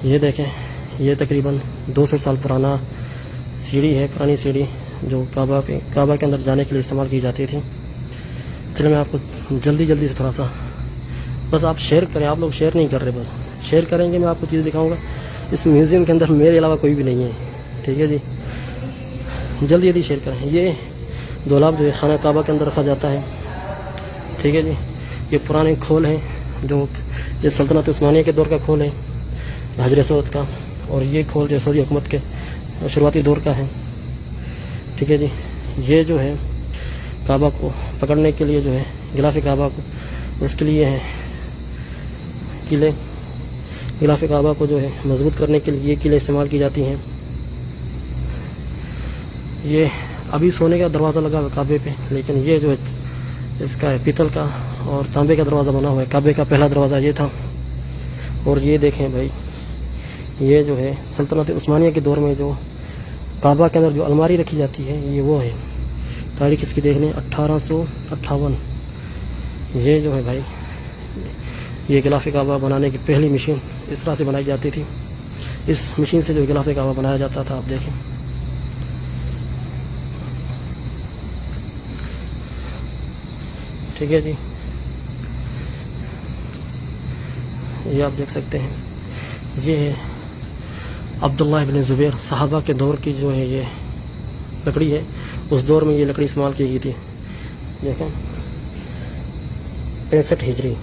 یہ دیکھیں، یہ تقریباً 200 سال پرانا سیڑھی ہے، پرانی سیڑھی جو کعبہ کے اندر جانے کے لیے استعمال کی جاتی تھی۔ چلیں میں آپ کو جلدی سے تھوڑا سا، بس آپ شیئر کریں، آپ لوگ شیئر نہیں کر رہے، بس شیئر کریں گے میں آپ کو چیز دکھاؤں گا۔ اس میوزیم کے اندر میرے علاوہ کوئی بھی نہیں ہے، ٹھیک ہے جی، جلدی شیئر کریں۔ یہ دولاب جو ہے خانہ کعبہ کے اندر رکھا جاتا ہے، ٹھیک ہے جی۔ یہ پرانے کھول ہیں، جو یہ سلطنت عثمانیہ کے دور کا کھول ہے، حجر اسود کا، اور یہ کھول جو سعودی حکومت کے شروعاتی دور کا ہے، ٹھیک ہے جی۔ یہ جو ہے کعبہ کو پکڑنے کے لیے جو ہے غلاف کعبہ کو، اس کے لیے ہے قلعے، غلاف کعبہ کو جو ہے مضبوط کرنے کے لیے یہ قلعے استعمال کی جاتی ہیں۔ یہ ابھی سونے کا دروازہ لگا ہوا کعبے پہ، لیکن یہ جو ہے اس کا ہے پیتل کا اور تانبے کا دروازہ بنا ہوا ہے۔ کعبے کا پہلا دروازہ یہ تھا۔ اور یہ دیکھیں بھائی، یہ جو ہے سلطنت عثمانیہ کے دور میں جو کعبہ کے اندر جو الماری رکھی جاتی ہے، یہ وہ ہے۔ تاریخ اس کی دیکھ لیں 1858۔ یہ جو ہے بھائی، یہ غلاف کعبہ بنانے کی پہلی مشین اس طرح سے بنائی جاتی تھی۔ اس مشین سے جو غلاف کعبہ بنایا جاتا تھا، آپ دیکھیں، ٹھیک ہے جی۔ یہ آپ دیکھ سکتے ہیں، یہ ہے عبداللہ ابن زبیر، صحابہ کے دور کی جو ہے یہ لکڑی ہے۔ اس دور میں یہ لکڑی استعمال کی گئی تھی، دیکھیں 65 ہجری۔